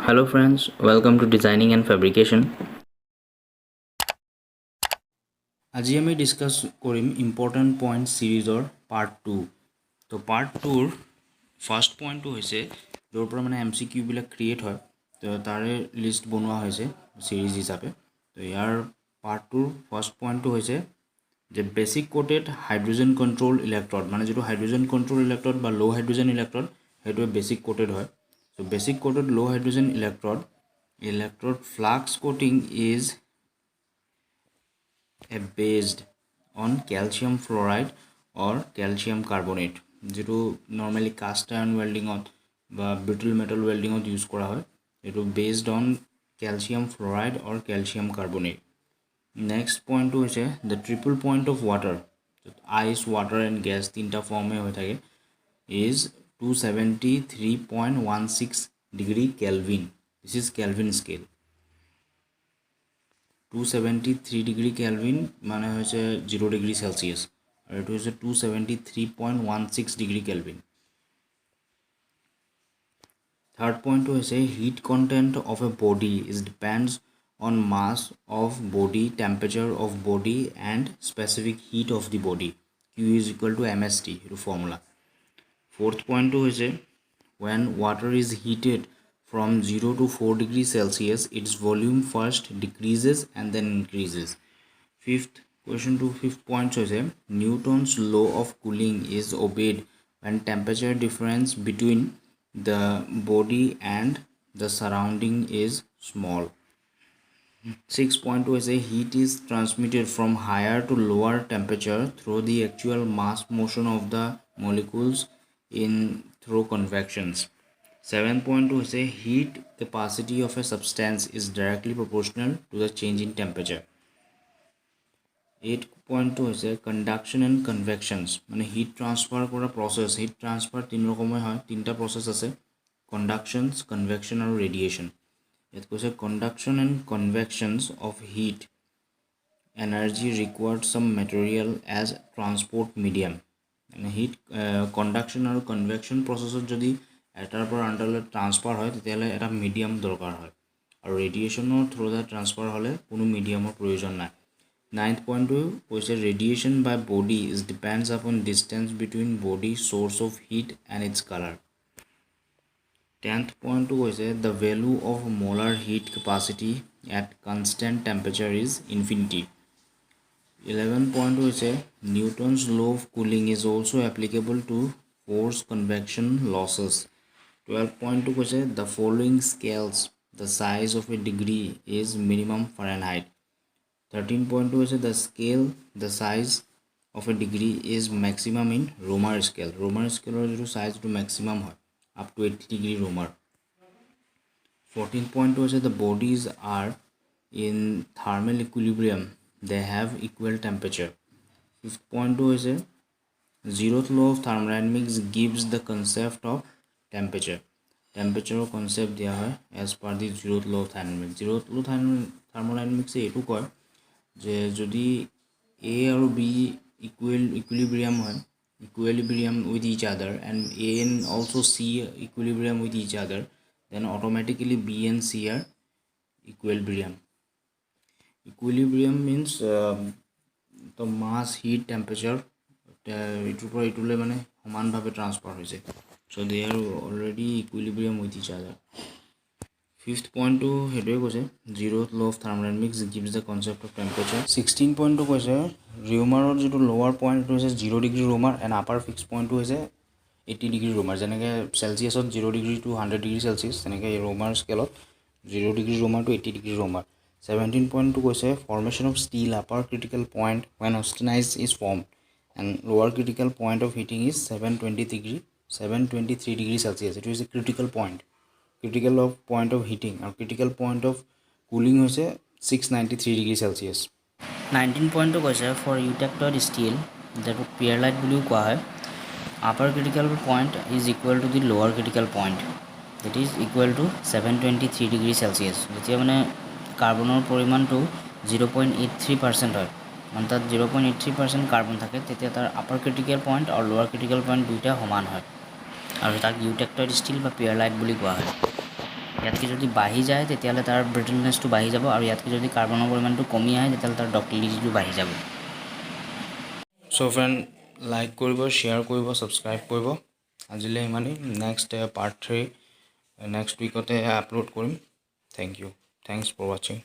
Hello friends, welcome to Designing and Fabrication. আজি আমি discuss কৰিম ইম্পৰ্টেণ্ট পইণ্ট সিৰিজৰ পাৰ্ট 2 তো পাৰ্ট 2ৰ ফাৰ্ষ্ট পইণ্টটো হৈছে য'ৰ পৰা মানে MCQ বিলাক ক্ৰিয়েট হয় তো তাৰে লিষ্ট বনোৱা হৈছে সিৰিজ হিচাপে তো ইয়াৰ পাৰ্ট 2ৰ ফাৰ্ষ্ট পইণ্টটো হৈছে যে basic coated hydrogen control electrode মানে যেটো হাইড্ৰোজেন কন্ট্ৰোল ইলেক্ট্ৰড বা লো হাইড্ৰোজেন ইলেক্ট্ৰড হেটো বেসিক কোটেড হয় so basic coated low hydrogen electrode flux coating is based on calcium fluoride or calcium carbonate যেটো normally cast iron welding বা brittle metal welding use কৰা হয় এটো based on calcium fluoride or calcium carbonate. Next point হৈছে the triple point of water ice water and gas তিনটা ফর্মে হৈ থাকে is 273.16 degree Kelvin. This is Kelvin scale. 273 degree Kelvin মানে হৈছে 0 degree Celsius আৰু এটো হৈছে 273.16 degree Kelvin. Third point হৈছে heat content of a body is depends on mass of body, temperature of body and specific heat of the body. Q is equal to MST এটো formula. Fourth point হৈছে when water is heated from 0 to 4 degrees Celsius its volume first decreases and then increases. Fifth point হৈছে Newton's law of cooling is obeyed when temperature difference between the body and the surrounding is small. Sixth point হৈছে heat is transmitted from higher to lower temperature through the actual mass motion of the molecules in through convections. 7th point হৈছে heat capacity of a substance is directly proportional to the change in temperature. 8th point হৈছে conduction and convections মানে heat transfer কৰা process heat transfer তিন ৰকমৰ হয় তিনটা process আছে conductions convection আৰু radiation. ইয়াত কৈছে conduction and convections of heat energy required some material as transport medium. Heat conduction or convection process যদি এটাৰ পৰা আনটালৈ ট্ৰান্সফাৰ হয় তেতিয়ালে এটা মিডিয়াম দৰকাৰ হয় আৰু ৰেডিয়েশনৰ থ্ৰু দা ট্ৰান্সফাৰ হলে কোনো মিডিয়ামৰ প্ৰয়োজন নাই. 9th point কৈছে radiation by body is depends upon distance between body source of heat and its color. 10th point কৈছে the value of molar heat capacity at constant temperature is infinity. 11th point হৈছে Newton's law of cooling is also applicable to force convection losses. 12th point কৈছে the following scales the size of a degree is minimum Fahrenheit. 13th point হৈছে the scale the size of a degree is maximum in Romer scale. Romer scale or যেটো size to maximum হয় up to 80 degree Romer. 14th point হৈছে the bodies are in thermal equilibrium they have equal temperature. 5th point হৈছে zeroth law of thermodynamics gives the concept of temperature concept দিয়া হয় as per the zeroth law of thermodynamics. Zeroth law of thermodynamics এটো কয় যে যদি A আৰু B equilibrium হয় equilibrium with each other and A and also C equilibrium with each other then automatically B and C are equilibrium means the mass heat temperature এটোৰ পৰা এটোলে মানে সমানভাৱে transfer হৈছে so they are already equilibrium with each other. 5th point to হেটোৱে কৈছে zeroth law of thermodynamics gives the concept of temperature. 16 point to কৈছে Romerৰ যেটো lower point হৈছে 0 degree Romer and upper fixed point to হৈছে 80 degree Romer যেনেকে Celsiusত 0 degree to 100 degree Celsius তেনেকে Romer scale 0 degree Romer to 80 degree Romer. 17 point to কৈছে formation of steel upper critical point when austenite is formed and lower critical point of heating is 723 degree Celsius. It is a critical point of heating or critical point of cooling হৈছে 693 degree Celsius. 19 point to কৈছে for eutectoid steel that pearlite বুলিও কোৱা হয় upper critical point is equal to the lower critical point that is equal to 723 degree Celsius. যেতিয়া মানে কাৰ্বনৰ পৰিমাণটো 0.83% হয় মানে তাত 0.83% কাৰ্বন থাকে তেতিয়া তাৰ আপাৰ ক্ৰিটিকেল পইণ্ট আৰু লোৱাৰ ক্ৰিটিকেল পইণ্ট দুইটা সমান হয় আৰু তাক ইউটেক্টইড ষ্টিল বা পিয়াৰলাইট বুলি কোৱা হয়. ইয়াতকৈ যদি বাঢ়ি যায় তেতিয়াহ'লে তাৰ ব্ৰিটলনেছটো বাঢ়ি যাব, আৰু ইয়াতকৈ যদি কাৰ্বনৰ পৰিমাণটো কমি আহে তেতিয়াহ'লে তাৰ ডাক্টিলিটিটো বাঢ়ি যাব। চ' ফ্ৰেণ্ড, লাইক কৰিব, শ্বেয়াৰ কৰিব, ছাবস্ক্ৰাইব কৰিব। আজিলৈ ইমানেই। নেক্সট পাৰ্ট 3 নেক্সট উইকতে আপলোড কৰিম। থেংক ইউ, থেংকছ ফৰ ৱাচিং।